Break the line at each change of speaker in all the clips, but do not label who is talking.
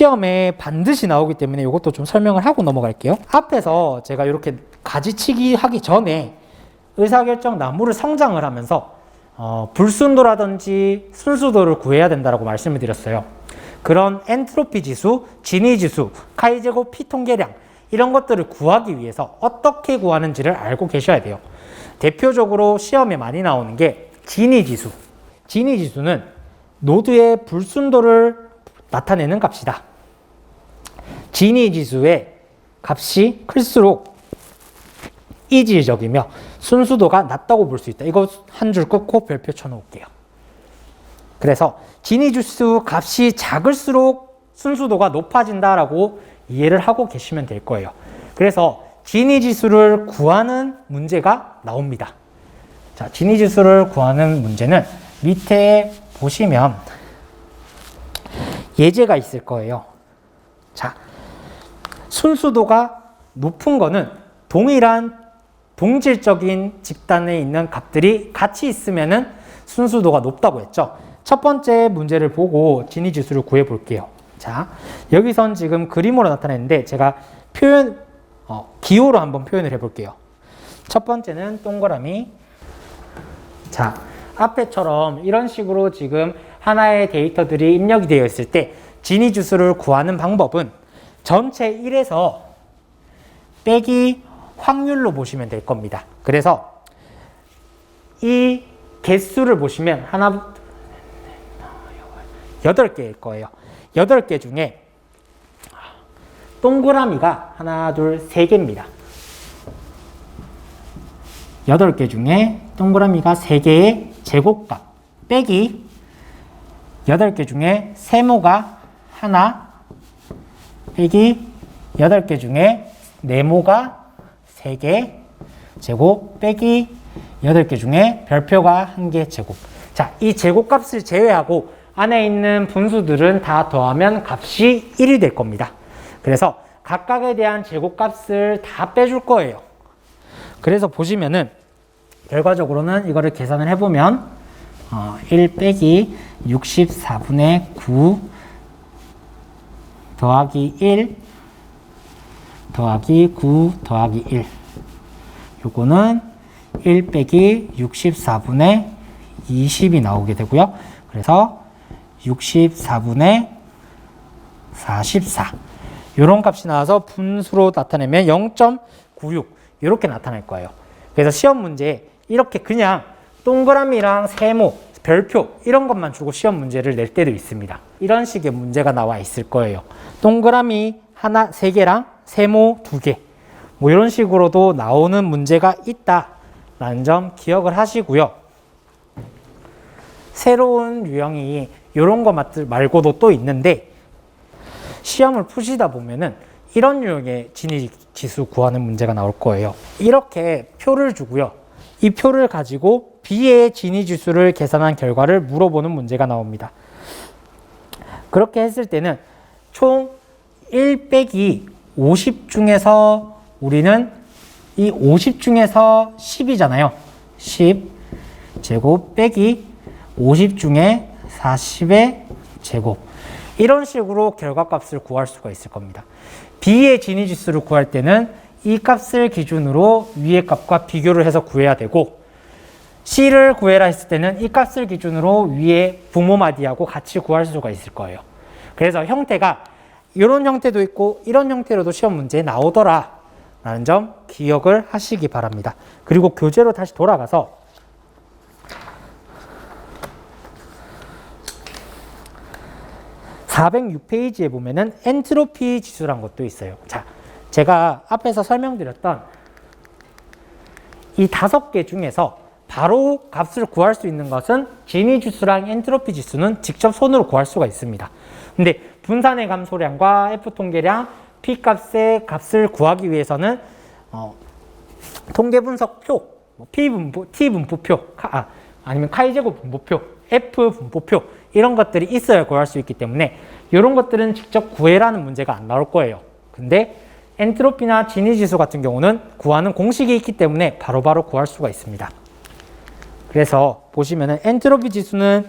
시험에 반드시 나오기 때문에 이것도 좀 설명을 하고 넘어갈게요. 앞에서 제가 이렇게 가지치기 하기 전에 의사결정 나무를 성장을 하면서 불순도라든지 순수도를 구해야 된다고 말씀을 드렸어요. 그런 엔트로피 지수, 진위 지수, 카이제곱 피 통계량 이런 것들을 구하기 위해서 어떻게 구하는지를 알고 계셔야 돼요. 대표적으로 시험에 많이 나오는 게 진위 지수. 진위 지수는 노드의 불순도를 나타내는 값이다. 진위 지수의 값이 클수록 이질적이며 순수도가 낮다고 볼 수 있다. 이거 한 줄 끊고 별표 쳐놓을게요. 그래서 진위 지수 값이 작을수록 순수도가 높아진다라고 이해를 하고 계시면 될 거예요. 그래서 진위 지수를 구하는 문제가 나옵니다. 자, 진위 지수를 구하는 문제는 밑에 보시면 예제가 있을 거예요. 자, 순수도가 높은 거는 동일한 동질적인 집단에 있는 값들이 같이 있으면은 순수도가 높다고 했죠. 첫 번째 문제를 보고 진위 지수를 구해 볼게요. 자, 여기선 지금 그림으로 나타냈는데 제가 기호로 한번 표현을 해 볼게요. 첫 번째는 동그라미. 자, 앞에처럼 이런 식으로 지금 하나의 데이터들이 입력이 되어 있을 때 진위 지수를 구하는 방법은 전체 1에서 빼기 확률로 보시면 될 겁니다. 그래서 이 개수를 보시면 하나, 8개일 거예요. 8개 중에 동그라미가 하나, 둘, 3개입니다. 8개 중에 동그라미가 3개의 제곱값 빼기 8개 중에 세모가 하나 빼기 8개 중에 네모가 3개 제곱 빼기 8개 중에 별표가 1개 제곱. 자, 이 제곱값을 제외하고 안에 있는 분수들은 다 더하면 값이 1이 될 겁니다. 그래서 각각에 대한 제곱값을 다 빼줄 거예요. 그래서 보시면은 결과적으로는 이거를 계산을 해보면 1 빼기 64분의 9 더하기 1 더하기 9 더하기 1 요거는 1 빼기 64분의 20이 나오게 되고요. 그래서 64분의 44 요런 값이 나와서 분수로 나타내면 0.96 이렇게 나타날 거예요. 그래서 시험 문제에 이렇게 그냥 동그라미랑 세모, 별표 이런 것만 주고 시험 문제를 낼 때도 있습니다. 이런 식의 문제가 나와 있을 거예요. 동그라미 하나, 3개랑 세모 2개 뭐 이런 식으로도 나오는 문제가 있다라는 점 기억을 하시고요. 새로운 유형이 이런 것 말고도 또 있는데 시험을 푸시다 보면은 이런 유형의 진위 지수 구하는 문제가 나올 거예요. 이렇게 표를 주고요. 이 표를 가지고 B의 진위 지수를 계산한 결과를 물어보는 문제가 나옵니다. 그렇게 했을 때는 총 1 빼기 50 중에서 우리는 이 50 중에서 10이잖아요. 10 제곱 빼기 50 중에 40의 제곱 이런 식으로 결과값을 구할 수가 있을 겁니다. B의 진위 지수를 구할 때는 이 값을 기준으로 위의 값과 비교를 해서 구해야 되고 C를 구해라 했을 때는 이 값을 기준으로 위의 부모마디하고 같이 구할 수가 있을 거예요. 그래서 형태가 이런 형태도 있고 이런 형태로도 시험 문제에 나오더라 라는 점 기억을 하시기 바랍니다. 그리고 교재로 다시 돌아가서 406페이지에 보면은 엔트로피 지수란 것도 있어요. 자, 제가 앞에서 설명드렸던 이 5개 중에서 바로 값을 구할 수 있는 것은 진위 지수랑 엔트로피 지수는 직접 손으로 구할 수가 있습니다. 근데 분산의 감소량과 F 통계량, P 값의 값을 구하기 위해서는 통계 분석표, P 분포, T 분포표, 아니면 카이제곱 분포표, F 분포표 이런 것들이 있어야 구할 수 있기 때문에 이런 것들은 직접 구해라는 문제가 안 나올 거예요. 근데 엔트로피나 진위 지수 같은 경우는 구하는 공식이 있기 때문에 바로바로 구할 수가 있습니다. 그래서 보시면은 엔트로피 지수는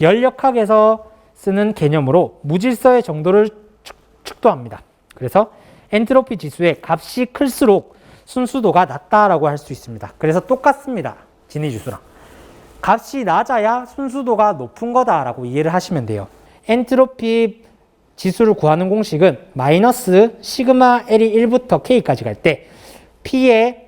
연력학에서 쓰는 개념으로 무질서의 정도를 축도합니다. 그래서 엔트로피 지수의 값이 클수록 순수도가 낮다라고 할 수 있습니다. 그래서 똑같습니다. 진위지수랑. 값이 낮아야 순수도가 높은 거다라고 이해를 하시면 돼요. 엔트로피 지수를 구하는 공식은 마이너스 시그마 L이 1부터 K까지 갈 때 P의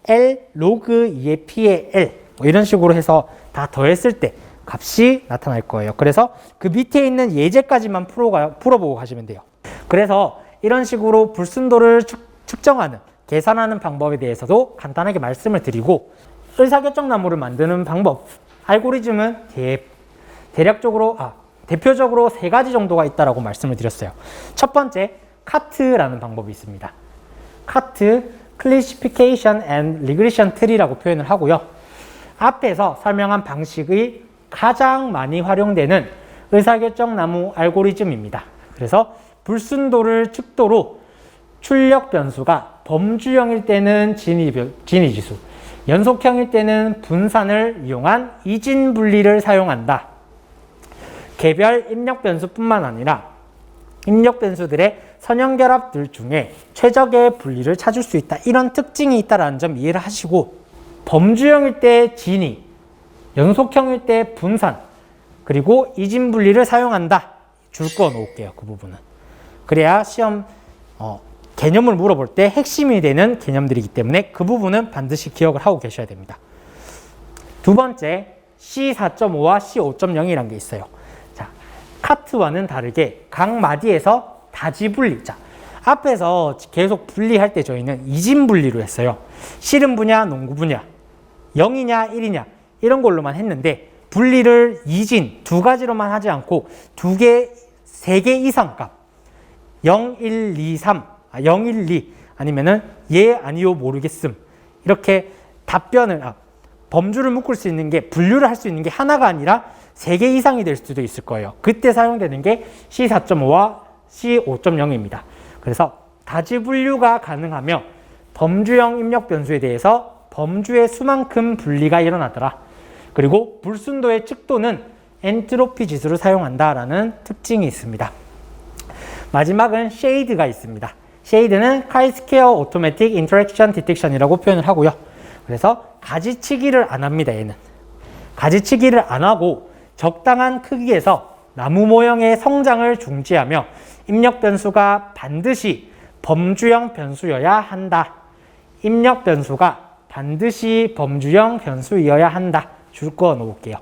L 로그 2의 P의 L 뭐 이런 식으로 해서 다 더했을 때 값이 나타날 거예요. 그래서 그 밑에 있는 예제까지만 풀어보고 가시면 돼요. 그래서 이런 식으로 불순도를 측정하는, 계산하는 방법에 대해서도 간단하게 말씀을 드리고, 의사결정나무를 만드는 방법, 알고리즘은 대표적으로 3가지 정도가 있다고 말씀을 드렸어요. 첫 번째, 카트라는 방법이 있습니다. 카트, Classification and Regression Tree라고 표현을 하고요. 앞에서 설명한 방식의 가장 많이 활용되는 의사결정나무 알고리즘입니다. 그래서 불순도를 측도로 출력 변수가 범주형일 때는 진위지수, 연속형일 때는 분산을 이용한 이진 분리를 사용한다. 개별 입력 변수뿐만 아니라 입력 변수들의 선형결합들 중에 최적의 분리를 찾을 수 있다. 이런 특징이 있다는 점 이해를 하시고, 범주형일 때 진위, 연속형일 때 분산, 그리고 이진 분리를 사용한다. 줄 거 놓을게요. 그 부분은. 그래야 시험 개념을 물어볼 때 핵심이 되는 개념들이기 때문에 그 부분은 반드시 기억을 하고 계셔야 됩니다. 두 번째, C4.5와 C5.0이라는 게 있어요. 자, 카트와는 다르게 각 마디에서 다지 분리. 자, 앞에서 계속 분리할 때 저희는 이진 분리로 했어요. 실은 분야, 농구 분야, 0이냐 1이냐 이런 걸로만 했는데, 분리를 이진 2가지로만 하지 않고 3개 이상 값 0, 1, 2, 3 0, 1, 2 아니면은 예, 아니요, 모르겠음 이렇게 답변을 범주를 묶을 수 있는 게, 분류를 할 수 있는 게 하나가 아니라 3개 이상이 될 수도 있을 거예요. 그때 사용되는 게 C4.5와 C5.0입니다. 그래서 다지 분류가 가능하며 범주형 입력 변수에 대해서 범주의 수만큼 분리가 일어나더라. 그리고 불순도의 측도는 엔트로피 지수를 사용한다라는 특징이 있습니다. 마지막은 쉐이드가 있습니다. 쉐이드는 카이-스퀘어 오토매틱 인터랙션 디텍션이라고 표현을 하고요. 그래서 가지치기를 안 합니다. 얘는 가지치기를 안 하고 적당한 크기에서 나무 모형의 성장을 중지하며 입력 변수가 반드시 범주형 변수여야 한다. 입력 변수가 반드시 범주형 변수여야 한다. 줄 거 놓을게요.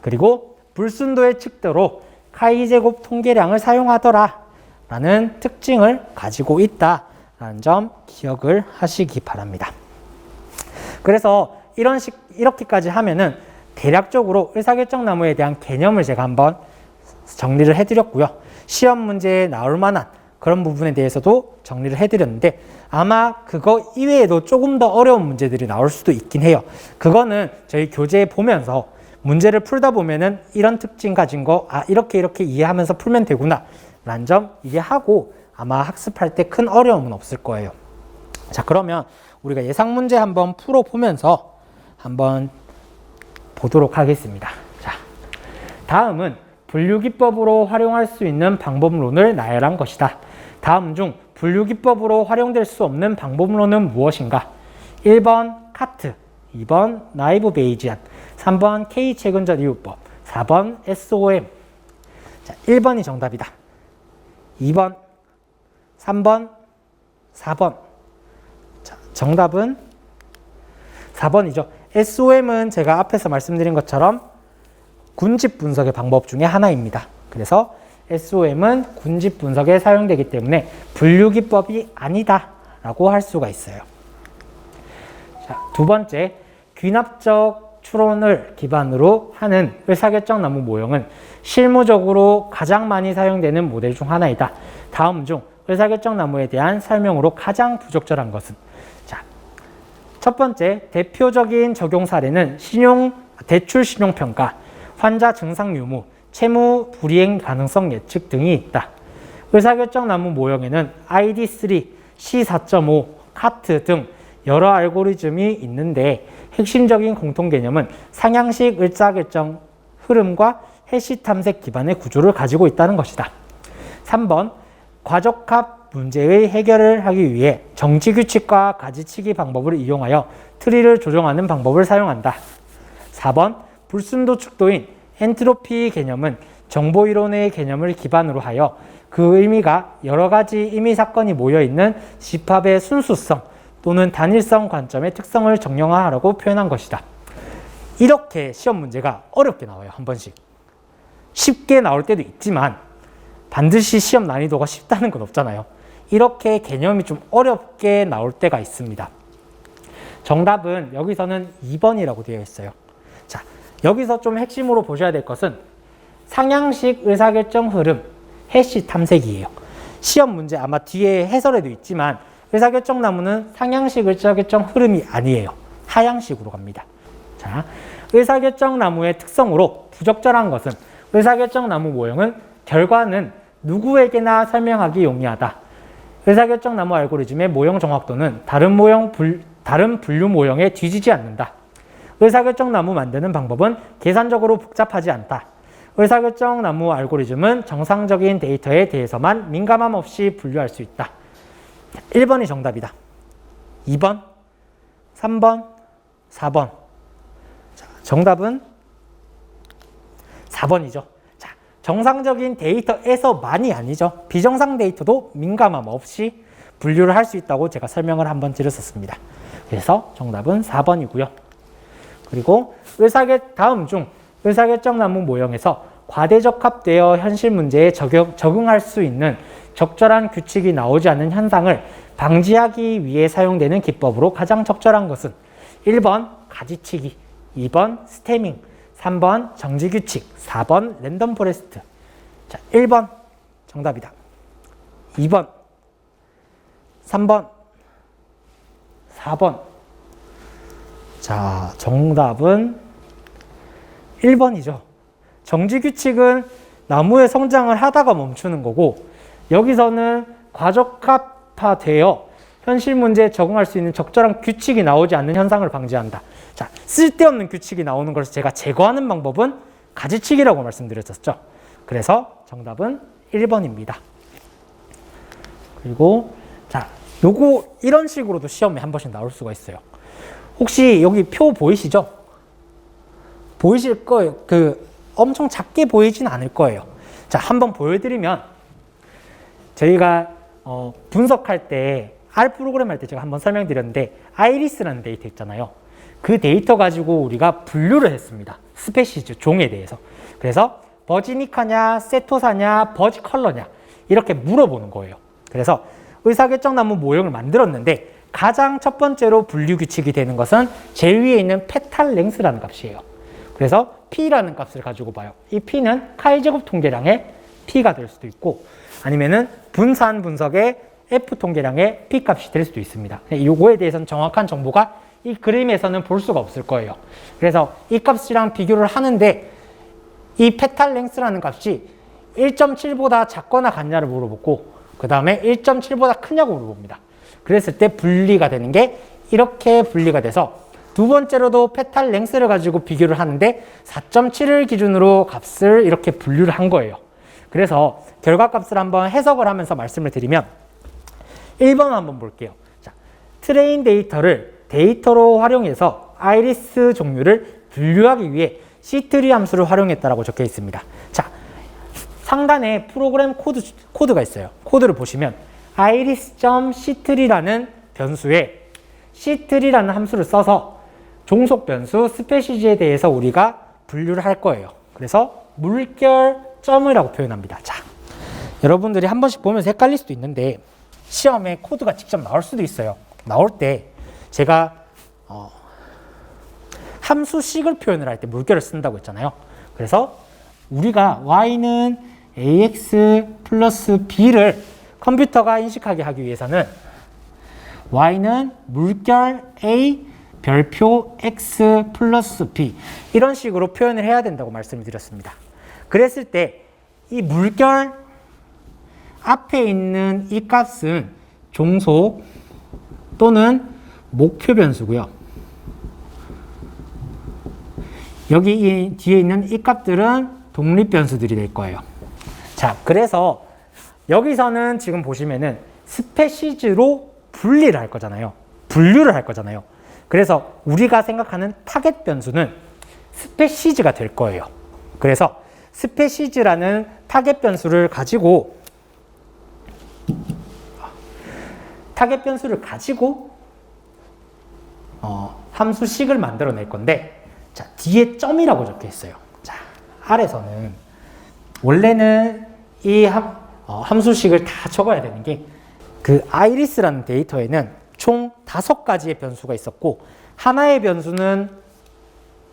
그리고 불순도의 측도로 카이-제곱 통계량을 사용하더라 라는 특징을 가지고 있다라는 점 기억을 하시기 바랍니다. 그래서 이렇게까지 하면은 대략적으로 의사결정나무에 대한 개념을 제가 한번 정리를 해드렸고요. 시험 문제에 나올 만한 그런 부분에 대해서도 정리를 해드렸는데, 아마 그거 이외에도 조금 더 어려운 문제들이 나올 수도 있긴 해요. 그거는 저희 교재 보면서 문제를 풀다 보면은 이런 특징 가진 거 이렇게 이해하면서 풀면 되구나 라는 점 이해하고 아마 학습할 때 큰 어려움은 없을 거예요. 자, 그러면 우리가 예상 문제 한번 풀어보면서 한번 보도록 하겠습니다. 자, 다음은 분류기법으로 활용할 수 있는 방법론을 나열한 것이다. 다음 중 분류기법으로 활용될 수 없는 방법론은 무엇인가? 1번 카트, 2번 나이브 베이지안, 3번 K-최근절 이유법, 4번 SOM. 자, 1번이 정답이다. 2번, 3번, 4번. 자, 정답은 4번이죠. SOM은 제가 앞에서 말씀드린 것처럼 군집 분석의 방법 중에 하나입니다. 그래서 SOM은 군집 분석에 사용되기 때문에 분류기법이 아니다 라고 할 수가 있어요. 자, 두 번째, 귀납적 추론을 기반으로 하는 의사결정나무 모형은 실무적으로 가장 많이 사용되는 모델 중 하나이다. 다음 중 의사결정나무에 대한 설명으로 가장 부적절한 것은? 자, 첫 번째, 대표적인 적용 사례는 대출 신용평가, 환자 증상 유무, 채무 불이행 가능성 예측 등이 있다. 의사결정나무 모형에는 ID3, C4.5, 카트 등 여러 알고리즘이 있는데, 핵심적인 공통 개념은 상향식 의사결정 흐름과 해시 탐색 기반의 구조를 가지고 있다는 것이다. 3번, 과적합 문제의 해결을 하기 위해 정지규칙과 가지치기 방법을 이용하여 트리를 조정하는 방법을 사용한다. 4번 불순도 축도인 엔트로피 개념은 정보이론의 개념을 기반으로 하여 그 의미가 여러 가지 의미 사건이 모여있는 집합의 순수성 또는 단일성 관점의 특성을 정량화하라고 표현한 것이다. 이렇게 시험 문제가 어렵게 나와요. 한 번씩. 쉽게 나올 때도 있지만 반드시 시험 난이도가 쉽다는 건 없잖아요. 이렇게 개념이 좀 어렵게 나올 때가 있습니다. 정답은 여기서는 2번이라고 되어 있어요. 자, 여기서 좀 핵심으로 보셔야 될 것은 상향식 의사결정 흐름, 해시 탐색이에요. 시험 문제 아마 뒤에 해설에도 있지만 의사결정 나무는 상향식 의사결정 흐름이 아니에요. 하향식으로 갑니다. 자, 의사결정 나무의 특성으로 부적절한 것은 의사결정 나무 모형은 결과는 누구에게나 설명하기 용이하다. 의사결정 나무 알고리즘의 모형 정확도는 다른 분류 모형에 뒤지지 않는다. 의사결정 나무 만드는 방법은 계산적으로 복잡하지 않다. 의사결정 나무 알고리즘은 정상적인 데이터에 대해서만 민감함 없이 분류할 수 있다. 1번이 정답이다. 2번, 3번, 4번. 자, 정답은 4번이죠. 자, 정상적인 데이터에서만이 아니죠. 비정상 데이터도 민감함 없이 분류를 할 수 있다고 제가 설명을 한번 드렸었습니다. 그래서 정답은 4번이고요. 그리고 다음 중 의사결정 나무 모형에서 과대적합되어 현실 문제에 적응할 수 있는 적절한 규칙이 나오지 않는 현상을 방지하기 위해 사용되는 기법으로 가장 적절한 것은 1번 가지치기, 2번 스태밍, 3번 정지규칙, 4번 랜덤 포레스트. 자, 1번 정답이다. 2번, 3번, 4번. 자, 정답은 1번이죠. 정지규칙은 나무의 성장을 하다가 멈추는 거고, 여기서는 과적합화되어 현실 문제에 적응할 수 있는 적절한 규칙이 나오지 않는 현상을 방지한다. 자, 쓸데없는 규칙이 나오는 것을 제가 제거하는 방법은 가지치기라고 말씀드렸었죠. 그래서 정답은 1번입니다. 그리고 자, 요거 이런 식으로도 시험에 한 번씩 나올 수가 있어요. 혹시 여기 표 보이시죠? 보이실 거예요. 엄청 작게 보이진 않을 거예요. 자, 한번 보여드리면 저희가 분석할 때 R 프로그램 할 때 제가 한번 설명드렸는데 아이리스라는 데이터 있잖아요. 그 데이터 가지고 우리가 분류를 했습니다. 스페시즈, 종에 대해서. 그래서 버지니카냐, 세토사냐, 버지컬러냐 이렇게 물어보는 거예요. 그래서 의사결정 나무 모형을 만들었는데 가장 첫 번째로 분류 규칙이 되는 것은 제일 위에 있는 페탈 랭스라는 값이에요. 그래서 P라는 값을 가지고 봐요. 이 P는 카이제곱 통계량의 P가 될 수도 있고 아니면은 분산 분석의 F 통계량의 P 값이 될 수도 있습니다. 이거에 대해서는 정확한 정보가 이 그림에서는 볼 수가 없을 거예요. 그래서 이 값이랑 비교를 하는데 이 페탈 랭스라는 값이 1.7보다 작거나 같냐를 물어보고 그 다음에 1.7보다 크냐고 물어봅니다. 그랬을 때 분리가 되는 게 이렇게 분리가 돼서 두 번째로도 페탈 랭스를 가지고 비교를 하는데 4.7을 기준으로 값을 이렇게 분류를 한 거예요. 그래서 결과값을 한번 해석을 하면서 말씀을 드리면 1번 한번 볼게요. 자, 트레인 데이터로 활용해서 아이리스 종류를 분류하기 위해 C3 함수를 활용했다라고 적혀 있습니다. 자, 상단에 프로그램 코드가 있어요. 코드를 보시면 iris.c3라는 변수에 C3라는 함수를 써서 종속 변수 스페시즈에 대해서 우리가 분류를 할 거예요. 그래서 물결점이라고 표현합니다. 자, 여러분들이 한 번씩 보면서 헷갈릴 수도 있는데 시험에 코드가 직접 나올 수도 있어요. 나올 때 제가 함수식을 표현을 할 때 물결을 쓴다고 했잖아요. 그래서 우리가 y는 ax 플러스 b를 컴퓨터가 인식하게 하기 위해서는 y는 물결 a 별표 x 플러스 b 이런 식으로 표현을 해야 된다고 말씀을 드렸습니다. 그랬을 때 이 물결 앞에 있는 이 값은 종속 또는 목표 변수고요. 여기 이 뒤에 있는 이 값들은 독립 변수들이 될 거예요. 자, 그래서 여기서는 지금 보시면은 스페시즈로 분리를 할 거잖아요. 분류를 할 거잖아요. 그래서 우리가 생각하는 타겟 변수는 스페시즈가 될 거예요. 그래서 스페시즈라는 타겟 변수를 가지고 함수식을 만들어낼 건데, 자, 뒤에 점이라고 적혀 있어요. 자, 아래서는 원래는 이 함수식을 다 적어야 되는 게, 그 아이리스라는 데이터에는 총 5가지의 변수가 있었고, 하나의 변수는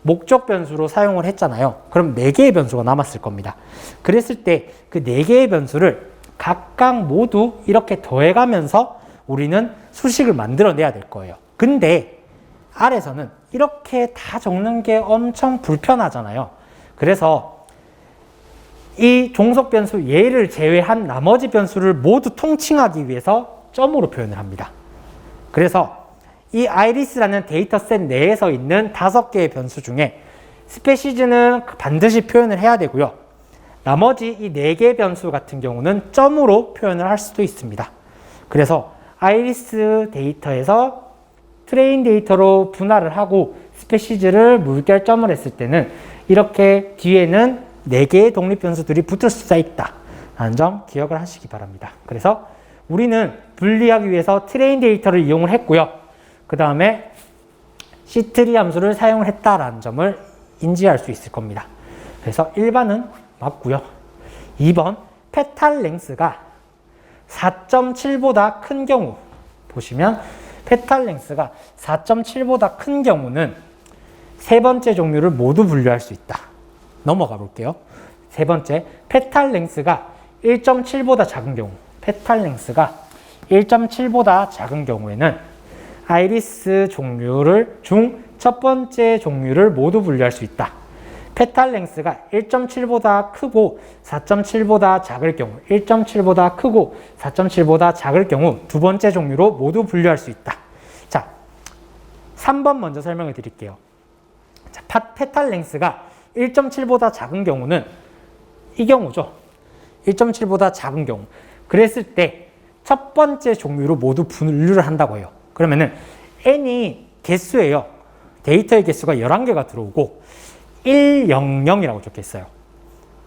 목적 변수로 사용을 했잖아요. 그럼 4개의 변수가 남았을 겁니다. 그랬을 때 그 4개의 변수를 각각 모두 이렇게 더해가면서 우리는 수식을 만들어내야 될 거예요. 근데 아래서는 이렇게 다 적는 게 엄청 불편하잖아요. 그래서 이 종속 변수 얘를 제외한 나머지 변수를 모두 통칭하기 위해서 점으로 표현을 합니다. 그래서 이 아이리스라는 데이터셋 내에서 있는 5개의 변수 중에 스페시즈는 반드시 표현을 해야 되고요. 나머지 이 4개의 변수 같은 경우는 점으로 표현을 할 수도 있습니다. 그래서 아이리스 데이터에서 트레인 데이터로 분할을 하고 스페시즈를 물결점을 했을 때는 이렇게 뒤에는 4개의 독립 변수들이 붙을 수가 있다 라는 점 기억을 하시기 바랍니다. 그래서 우리는 분리하기 위해서 트레인 데이터를 이용을 했고요. 그 다음에 C3 함수를 사용을 했다라는 점을 인지할 수 있을 겁니다. 그래서 1번은 맞고요. 2번 페탈 랭스가 4.7보다 큰 경우, 보시면 페탈 랭스가 4.7보다 큰 경우는 세 번째 종류를 모두 분류할 수 있다. 넘어가 볼게요. 세 번째, 페탈 랭스가 1.7보다 작은 경우, 페탈 랭스가 1.7보다 작은 경우에는 아이리스 종류를 중 첫 번째 종류를 모두 분류할 수 있다. 페탈 랭스가 1.7보다 크고 4.7보다 작을 경우, 1.7보다 크고 4.7보다 작을 경우 두 번째 종류로 모두 분류할 수 있다. 자, 3번 먼저 설명을 드릴게요. 자, 페탈 랭스가 1.7보다 작은 경우는 이 경우죠. 1.7보다 작은 경우. 그랬을 때 첫 번째 종류로 모두 분류를 한다고 해요. 그러면은 n이 개수예요. 데이터의 개수가 11개가 들어오고 100이라고 적혀 있어요.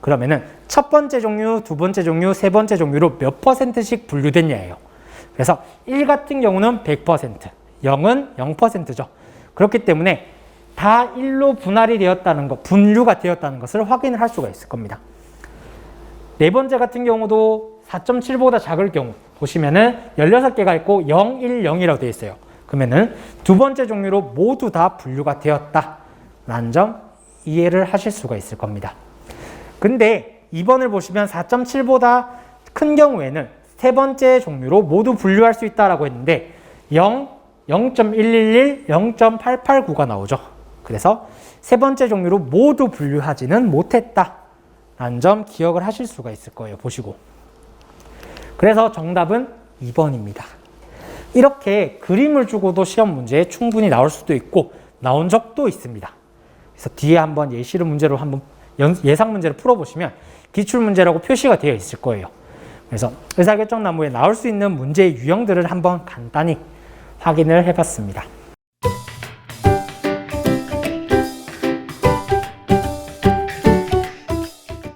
그러면은 첫 번째 종류, 두 번째 종류, 세 번째 종류로 몇 %씩 분류됐냐예요. 그래서 1 같은 경우는 100%, 0은 0%죠. 그렇기 때문에 다 1로 분할이 되었다는 것, 분류가 되었다는 것을 확인을 할 수가 있을 겁니다. 네 번째 같은 경우도 4.7보다 작을 경우 보시면은 16개가 있고 0, 1, 0이라고 되어 있어요. 그러면은 두 번째 종류로 모두 다 분류가 되었다라는 점 이해를 하실 수가 있을 겁니다. 근데 2번을 보시면 4.7보다 큰 경우에는 세 번째 종류로 모두 분류할 수 있다라고 했는데 0, 0.111, 0.889가 나오죠. 그래서 세 번째 종류로 모두 분류하지는 못했다라는 점 기억을 하실 수가 있을 거예요. 보시고. 그래서 정답은 2번입니다. 이렇게 그림을 주고도 시험 문제에 충분히 나올 수도 있고 나온 적도 있습니다. 그래서 뒤에 한번 예시를 문제로 한번 예상 문제를 풀어보시면 기출 문제라고 표시가 되어 있을 거예요. 그래서 의사결정나무에 나올 수 있는 문제의 유형들을 한번 간단히 확인을 해봤습니다.